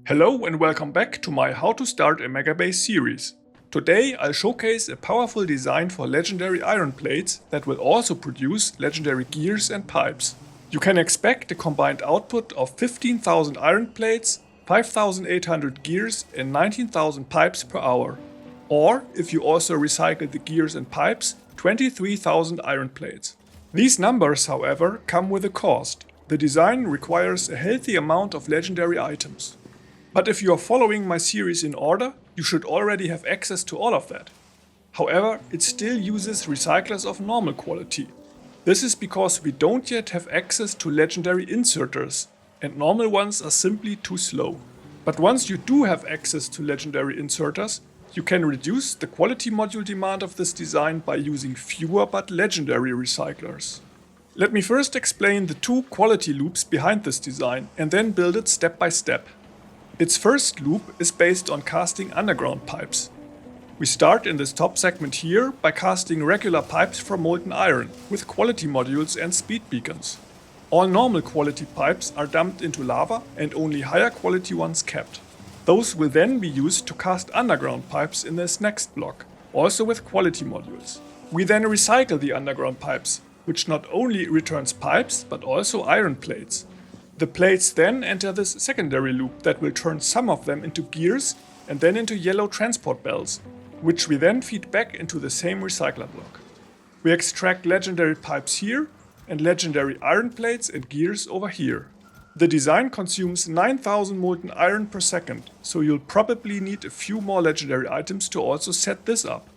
Hello and welcome back to my How to Start a Megabase series. Today I'll showcase a powerful design for legendary iron plates that will also produce legendary gears and pipes. You can expect a combined output of 15,000 iron plates, 5,800 gears and 19,000 pipes per hour. Or, if you also recycle the gears and pipes, 23,000 iron plates. These numbers, however, come with a cost. The design requires a healthy amount of legendary items. But if you are following my series in order, you should already have access to all of that. However, it still uses recyclers of normal quality. This is because we don't yet have access to legendary inserters, and normal ones are simply too slow. But once you do have access to legendary inserters, you can reduce the quality module demand of this design by using fewer but legendary recyclers. Let me first explain the two quality loops behind this design and then build it step by step. Its first loop is based on casting underground pipes. We start in this top segment here by casting regular pipes from molten iron with quality modules and speed beacons. All normal quality pipes are dumped into lava and only higher quality ones kept. Those will then be used to cast underground pipes in this next block, also with quality modules. We then recycle the underground pipes, which not only returns pipes but also iron plates. The plates then enter this secondary loop that will turn some of them into gears and then into yellow transport bells, which we then feed back into the same recycler block. We extract legendary pipes here and legendary iron plates and gears over here. The design consumes 9,000 molten iron per second, so you'll probably need a few more legendary items to also set this up.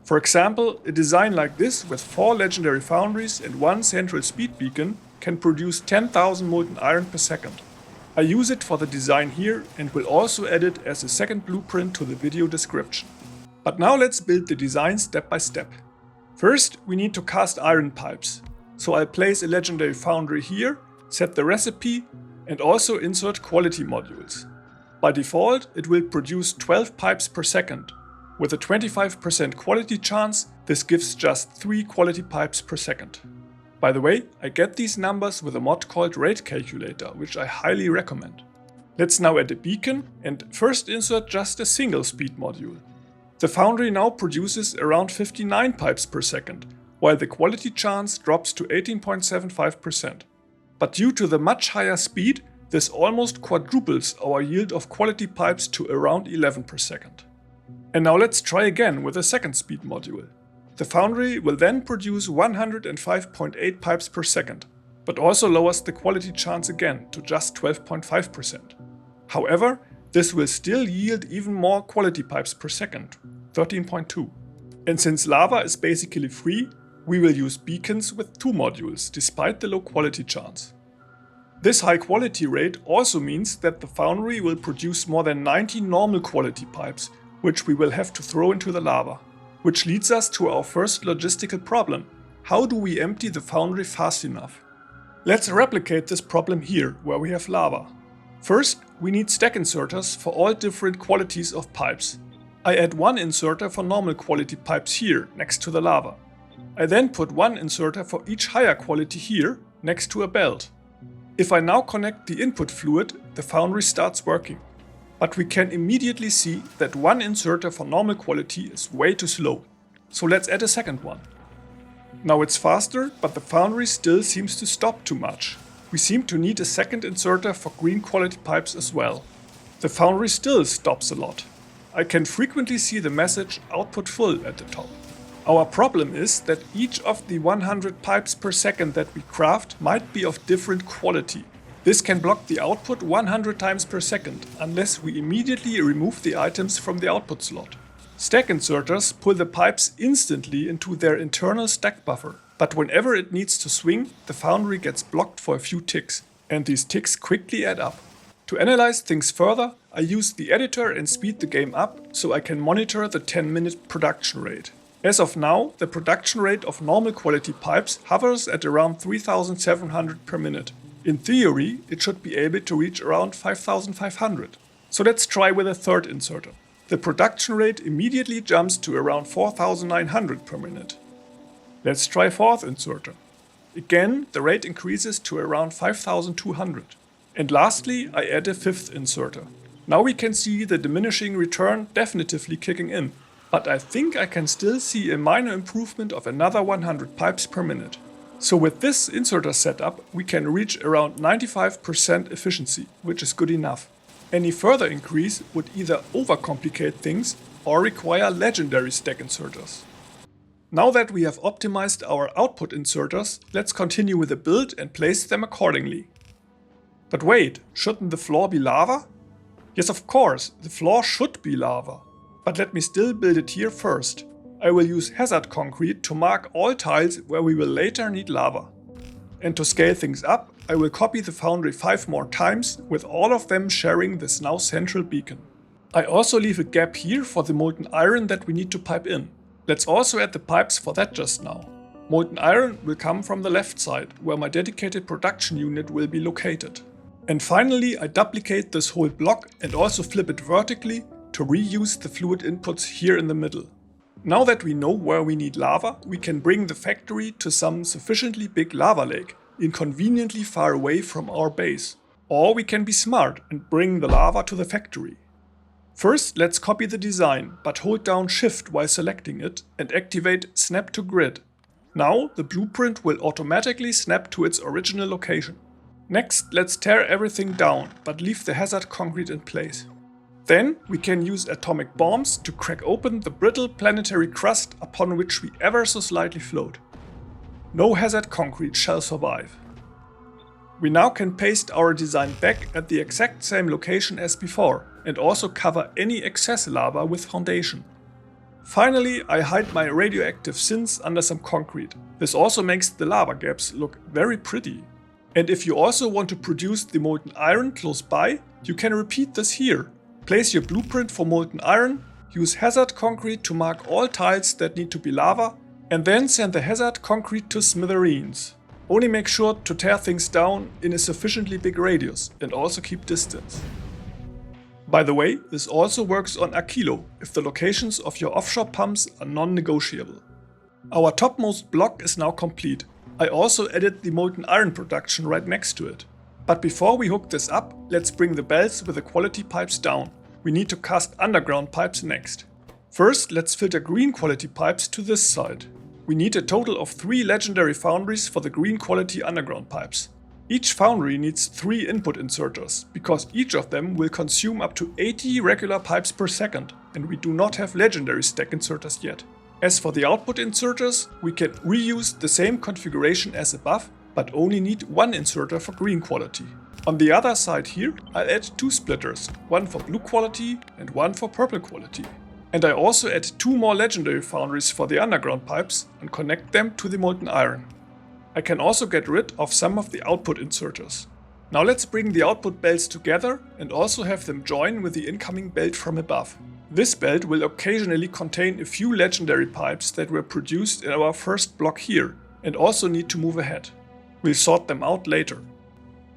For example, a design like this with 4 legendary foundries and 1 central speed beacon can produce 10,000 molten iron per second. I use it for the design here and will also add it as a second blueprint to the video description. But now let's build the design step by step. First, we need to cast iron pipes. So I'll place a legendary foundry here, set the recipe and also insert quality modules. By default, it will produce 12 pipes per second. With a 25% quality chance, this gives just 3 quality pipes per second. By the way, I get these numbers with a mod called Rate Calculator, which I highly recommend. Let's now add a beacon and first insert just a single speed module. The foundry now produces around 59 pipes per second, while the quality chance drops to 18.75%. But due to the much higher speed, this almost quadruples our yield of quality pipes to around 11 per second. And now let's try again with a second speed module. The foundry will then produce 105.8 pipes per second, but also lowers the quality chance again to just 12.5%. However, this will still yield even more quality pipes per second, 13.2. And since lava is basically free, we will use beacons with 2 modules despite the low quality chance. This high quality rate also means that the foundry will produce more than 90 normal quality pipes, which we will have to throw into the lava. Which leads us to our first logistical problem. How do we empty the foundry fast enough? Let's replicate this problem here, where we have lava. First, we need stack inserters for all different qualities of pipes. I add 1 inserter for normal quality pipes here, next to the lava. I then put 1 inserter for each higher quality here, next to a belt. If I now connect the input fluid, the foundry starts working. But we can immediately see that 1 inserter for normal quality is way too slow. So let's add a second one. Now it's faster, but the foundry still seems to stop too much. We seem to need a second inserter for green quality pipes as well. The foundry still stops a lot. I can frequently see the message output full at the top. Our problem is that each of the 100 pipes per second that we craft might be of different quality. This can block the output 100 times per second, unless we immediately remove the items from the output slot. Stack inserters pull the pipes instantly into their internal stack buffer, but whenever it needs to swing, the foundry gets blocked for a few ticks, and these ticks quickly add up. To analyze things further, I use the editor and speed the game up so I can monitor the 10-minute production rate. As of now, the production rate of normal quality pipes hovers at around 3,700 per minute. In theory, it should be able to reach around 5,500. So let's try with a third inserter. The production rate immediately jumps to around 4,900 per minute. Let's try fourth inserter. Again, the rate increases to around 5,200. And lastly, I add a fifth inserter. Now we can see the diminishing return definitively kicking in, but I think I can still see a minor improvement of another 100 pipes per minute. So with this inserter setup, we can reach around 95% efficiency, which is good enough. Any further increase would either overcomplicate things or require legendary stack inserters. Now that we have optimized our output inserters, let's continue with the build and place them accordingly. But wait, shouldn't the floor be lava? Yes, of course, the floor should be lava. But let me still build it here first. I will use hazard concrete to mark all tiles where we will later need lava. And to scale things up, I will copy the foundry 5 more times, with all of them sharing this now central beacon. I also leave a gap here for the molten iron that we need to pipe in. Let's also add the pipes for that just now. Molten iron will come from the left side, where my dedicated production unit will be located. And finally, I duplicate this whole block and also flip it vertically to reuse the fluid inputs here in the middle. Now that we know where we need lava, we can bring the factory to some sufficiently big lava lake, inconveniently far away from our base. Or we can be smart and bring the lava to the factory. First, let's copy the design, but hold down Shift while selecting it and activate Snap to Grid. Now the blueprint will automatically snap to its original location. Next, let's tear everything down, but leave the hazard concrete in place. Then we can use atomic bombs to crack open the brittle planetary crust upon which we ever so slightly float. No hazard concrete shall survive. We now can paste our design back at the exact same location as before and also cover any excess lava with foundation. Finally, I hide my radioactive sins under some concrete. This also makes the lava gaps look very pretty. And if you also want to produce the molten iron close by, you can repeat this here. Place your blueprint for molten iron, use hazard concrete to mark all tiles that need to be lava, and then send the hazard concrete to smithereens. Only make sure to tear things down in a sufficiently big radius and also keep distance. By the way, this also works on Aquilo if the locations of your offshore pumps are non-negotiable. Our topmost block is now complete. I also added the molten iron production right next to it. But before we hook this up, let's bring the belts with the quality pipes down. We need to cast underground pipes next. First, let's filter green quality pipes to this side. We need a total of 3 legendary foundries for the green quality underground pipes. Each foundry needs 3 input inserters, because each of them will consume up to 80 regular pipes per second, and we do not have legendary stack inserters yet. As for the output inserters, we can reuse the same configuration as above, but only need 1 inserter for green quality. On the other side here, I'll add 2 splitters, one for blue quality and one for purple quality. And I also add 2 more legendary foundries for the underground pipes and connect them to the molten iron. I can also get rid of some of the output inserters. Now let's bring the output belts together and also have them join with the incoming belt from above. This belt will occasionally contain a few legendary pipes that were produced in our first block here and also need to move ahead. We'll sort them out later.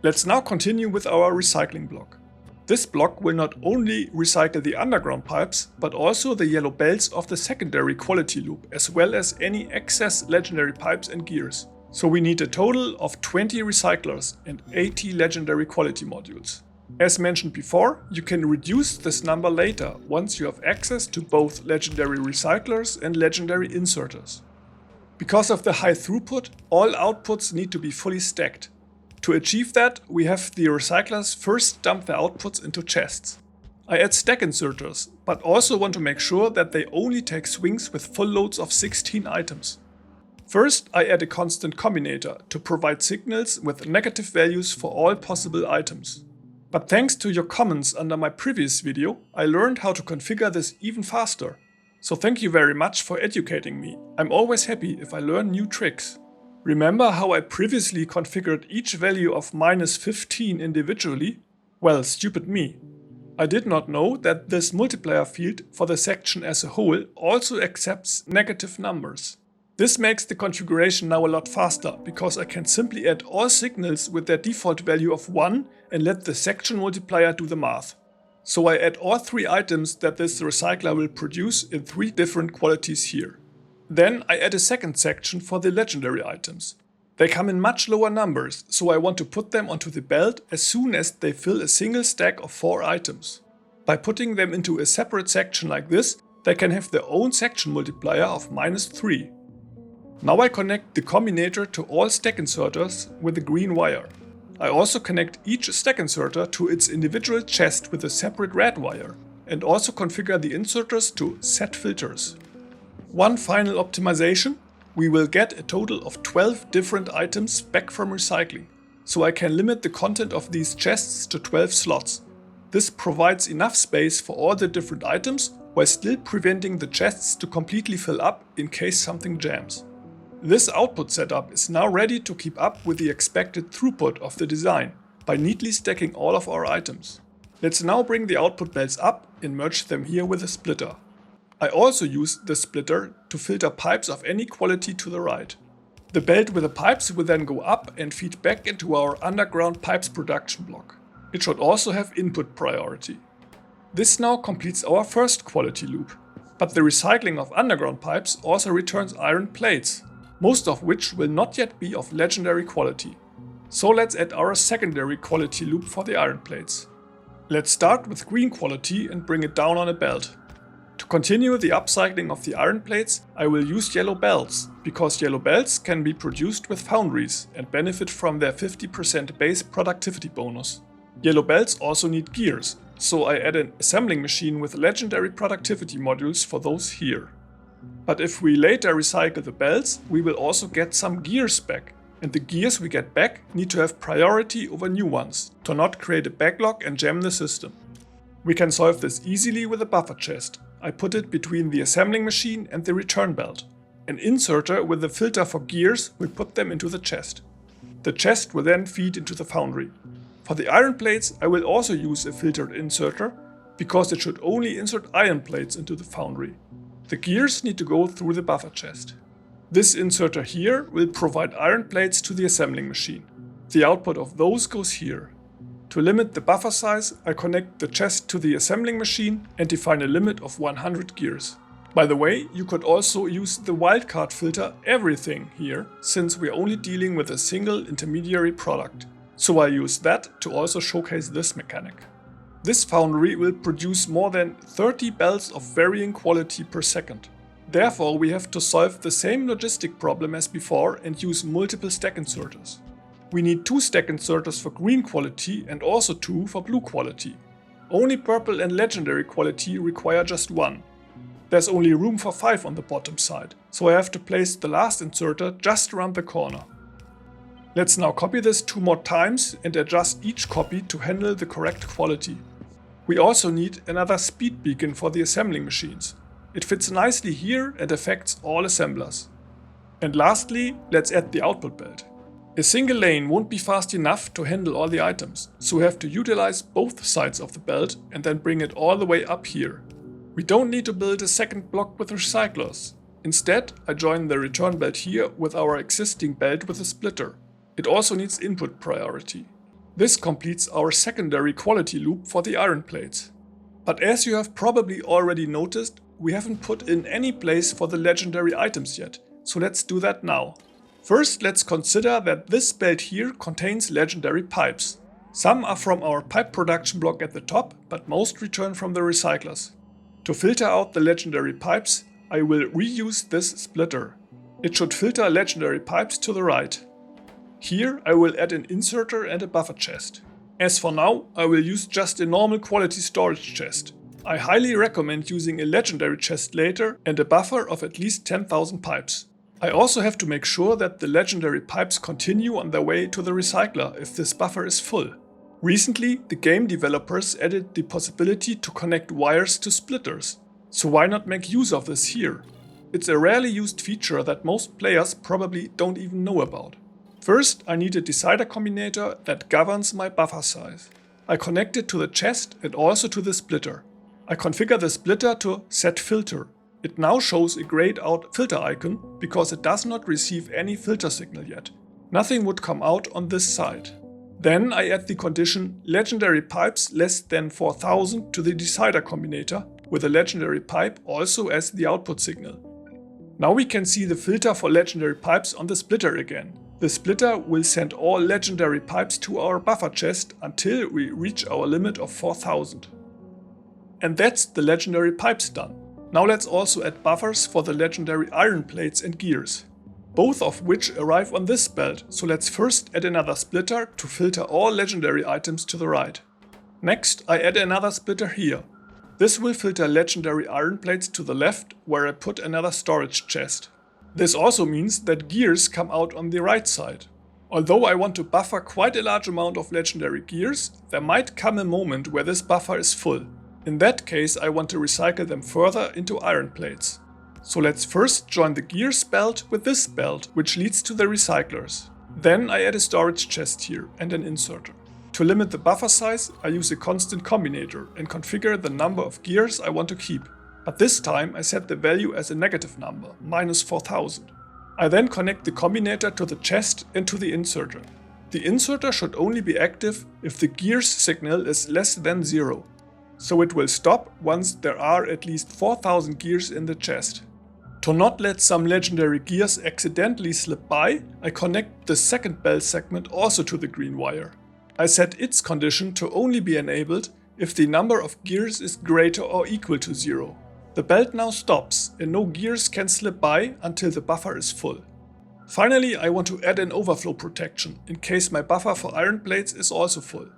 Let's now continue with our recycling block. This block will not only recycle the underground pipes, but also the yellow belts of the secondary quality loop, as well as any excess legendary pipes and gears. So we need a total of 20 recyclers and 80 legendary quality modules. As mentioned before, you can reduce this number later once you have access to both legendary recyclers and legendary inserters. Because of the high throughput, all outputs need to be fully stacked. To achieve that, we have the recyclers first dump their outputs into chests. I add stack inserters, but also want to make sure that they only take swings with full loads of 16 items. First, I add a constant combinator to provide signals with negative values for all possible items. But thanks to your comments under my previous video, I learned how to configure this even faster. So thank you very much for educating me. I'm always happy if I learn new tricks. Remember how I previously configured each value of -15 individually? Well, stupid me. I did not know that this multiplier field for the section as a whole also accepts negative numbers. This makes the configuration now a lot faster, because I can simply add all signals with their default value of 1 and let the section multiplier do the math. So I add all 3 items that this recycler will produce in 3 different qualities here. Then I add a second section for the legendary items. They come in much lower numbers, so I want to put them onto the belt as soon as they fill a single stack of 4 items. By putting them into a separate section like this, they can have their own section multiplier of -3. Now I connect the combinator to all stack inserters with a green wire. I also connect each stack inserter to its individual chest with a separate red wire, and also configure the inserters to set filters. One final optimization: we will get a total of 12 different items back from recycling, so I can limit the content of these chests to 12 slots. This provides enough space for all the different items while still preventing the chests to completely fill up in case something jams. This output setup is now ready to keep up with the expected throughput of the design by neatly stacking all of our items. Let's now bring the output belts up and merge them here with a splitter. I also use the splitter to filter pipes of any quality to the right. The belt with the pipes will then go up and feed back into our underground pipes production block. It should also have input priority. This now completes our first quality loop, but the recycling of underground pipes also returns iron plates, most of which will not yet be of legendary quality. So let's add our secondary quality loop for the iron plates. Let's start with green quality and bring it down on a belt. To continue the upcycling of the iron plates, I will use yellow belts, because yellow belts can be produced with foundries and benefit from their 50% base productivity bonus. Yellow belts also need gears, so I add an assembling machine with legendary productivity modules for those here. But if we later recycle the belts, we will also get some gears back, and the gears we get back need to have priority over new ones to not create a backlog and jam the system. We can solve this easily with a buffer chest. I put it between the assembling machine and the return belt. An inserter with a filter for gears will put them into the chest. The chest will then feed into the foundry. For the iron plates, I will also use a filtered inserter, because it should only insert iron plates into the foundry. The gears need to go through the buffer chest. This inserter here will provide iron plates to the assembling machine. The output of those goes here. To limit the buffer size, I connect the chest to the assembling machine and define a limit of 100 gears. By the way, you could also use the wildcard filter everything here, since we're only dealing with a single intermediary product. So I use that to also showcase this mechanic. This foundry will produce more than 30 belts of varying quality per second. Therefore, we have to solve the same logistic problem as before and use multiple stack inserters. We need 2 stack inserters for green quality and also 2 for blue quality. Only purple and legendary quality require just 1. There's only room for 5 on the bottom side, so I have to place the last inserter just around the corner. Let's now copy this 2 more times and adjust each copy to handle the correct quality. We also need another speed beacon for the assembling machines. It fits nicely here and affects all assemblers. And lastly, let's add the output belt. A single lane won't be fast enough to handle all the items, so we have to utilize both sides of the belt and then bring it all the way up here. We don't need to build a second block with recyclers. Instead, I join the return belt here with our existing belt with a splitter. It also needs input priority. This completes our secondary quality loop for the iron plates. But as you have probably already noticed, we haven't put in any place for the legendary items yet, so let's do that now. First, let's consider that this belt here contains legendary pipes. Some are from our pipe production block at the top, but most return from the recyclers. To filter out the legendary pipes, I will reuse this splitter. It should filter legendary pipes to the right. Here I will add an inserter and a buffer chest. As for now, I will use just a normal quality storage chest. I highly recommend using a legendary chest later and a buffer of at least 10,000 pipes. I also have to make sure that the legendary pipes continue on their way to the recycler if this buffer is full. Recently, the game developers added the possibility to connect wires to splitters. So why not make use of this here? It's a rarely used feature that most players probably don't even know about. First, I need a decider combinator that governs my buffer size. I connect it to the chest and also to the splitter. I configure the splitter to set filter. It now shows a grayed out filter icon because it does not receive any filter signal yet. Nothing would come out on this side. Then I add the condition legendary pipes less than 4000 to the decider combinator with a legendary pipe also as the output signal. Now we can see the filter for legendary pipes on the splitter again. The splitter will send all legendary pipes to our buffer chest until we reach our limit of 4000. And that's the legendary pipes done. Now let's also add buffers for the legendary iron plates and gears, both of which arrive on this belt, so let's first add another splitter to filter all legendary items to the right. Next, I add another splitter here. This will filter legendary iron plates to the left, where I put another storage chest. This also means that gears come out on the right side. Although I want to buffer quite a large amount of legendary gears, there might come a moment where this buffer is full. In that case, I want to recycle them further into iron plates. So let's first join the gears belt with this belt, which leads to the recyclers. Then I add a storage chest here and an inserter. To limit the buffer size, I use a constant combinator and configure the number of gears I want to keep. But this time I set the value as a negative number, -4000. I then connect the combinator to the chest and to the inserter. The inserter should only be active if the gears signal is less than 0. So it will stop once there are at least 4000 gears in the chest. To not let some legendary gears accidentally slip by, I connect the second belt segment also to the green wire. I set its condition to only be enabled if the number of gears is greater or equal to 0. The belt now stops and no gears can slip by until the buffer is full. Finally, I want to add an overflow protection in case my buffer for iron plates is also full.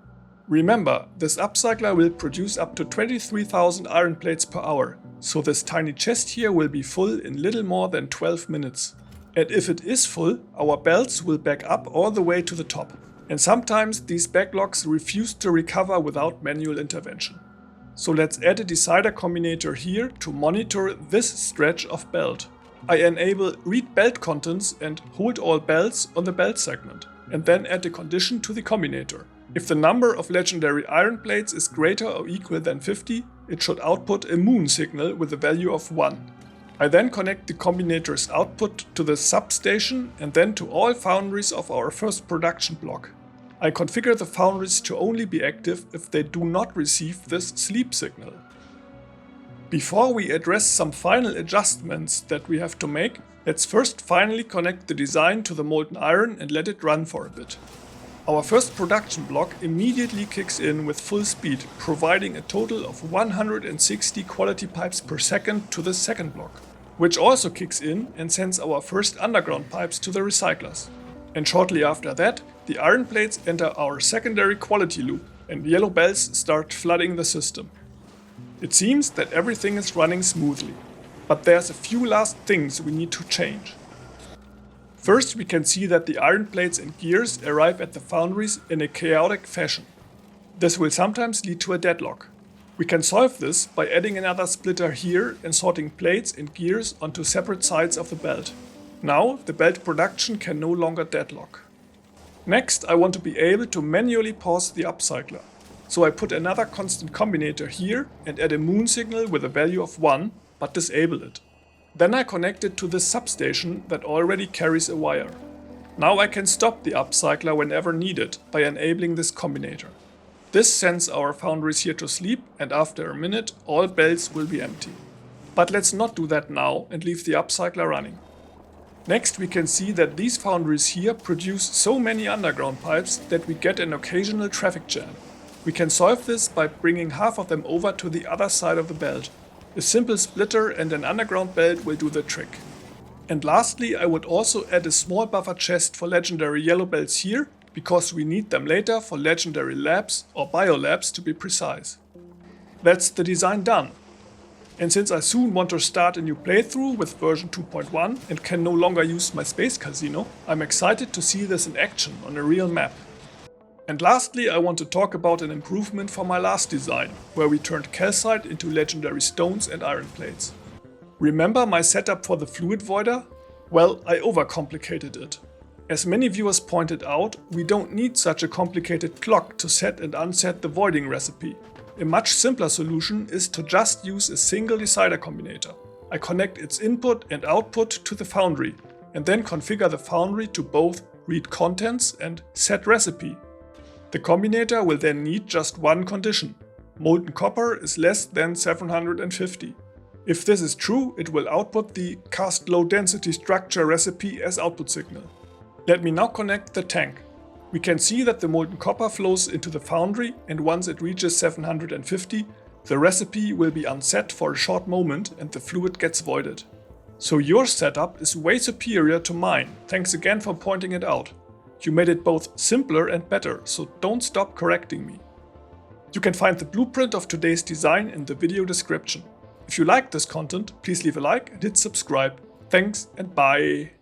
Remember, this upcycler will produce up to 23,000 iron plates per hour, so this tiny chest here will be full in little more than 12 minutes. And if it is full, our belts will back up all the way to the top. And sometimes these backlogs refuse to recover without manual intervention. So let's add a decider combinator here to monitor this stretch of belt. I enable read belt contents and hold all belts on the belt segment, and then add a condition to the combinator. If the number of legendary iron plates is greater or equal than 50, it should output a moon signal with a value of 1. I then connect the combinator's output to the substation and then to all foundries of our first production block. I configure the foundries to only be active if they do not receive this sleep signal. Before we address some final adjustments that we have to make, let's first finally connect the design to the molten iron and let it run for a bit. Our first production block immediately kicks in with full speed, providing a total of 160 quality pipes per second to the second block, which also kicks in and sends our first underground pipes to the recyclers. And shortly after that, the iron plates enter our secondary quality loop and yellow bells start flooding the system. It seems that everything is running smoothly, but there's a few last things we need to change. First, we can see that the iron plates and gears arrive at the foundries in a chaotic fashion. This will sometimes lead to a deadlock. We can solve this by adding another splitter here and sorting plates and gears onto separate sides of the belt. Now, the belt production can no longer deadlock. Next, I want to be able to manually pause the upcycler. So I put another constant combinator here and add a moon signal with a value of 1, but disable it. Then I connect it to this substation that already carries a wire. Now I can stop the upcycler whenever needed by enabling this combinator. This sends our foundries here to sleep, and after a minute all belts will be empty. But let's not do that now and leave the upcycler running. Next, we can see that these foundries here produce so many underground pipes that we get an occasional traffic jam. We can solve this by bringing half of them over to the other side of the belt. A simple splitter and an underground belt will do the trick. And lastly, I would also add a small buffer chest for legendary yellow belts here, because we need them later for legendary labs or biolabs to be precise. That's the design done. And since I soon want to start a new playthrough with version 2.1 and can no longer use my space casino, I'm excited to see this in action on a real map. And lastly, I want to talk about an improvement for my last design, where we turned calcite into legendary stones and iron plates. Remember my setup for the fluid voider? Well, I overcomplicated it. As many viewers pointed out, we don't need such a complicated clock to set and unset the voiding recipe. A much simpler solution is to just use a single decider combinator. I connect its input and output to the foundry, and then configure the foundry to both read contents and set recipe. The combinator will then need just one condition: molten copper is less than 750. If this is true, it will output the cast low density structure recipe as output signal. Let me now connect the tank. We can see that the molten copper flows into the foundry, and once it reaches 750, The recipe will be unset for a short moment and the fluid gets voided. So your setup is way superior to mine, thanks again for pointing it out. You made it both simpler and better, so don't stop correcting me. You can find the blueprint of today's design in the video description. If you like this content, please leave a like and hit subscribe. Thanks and bye!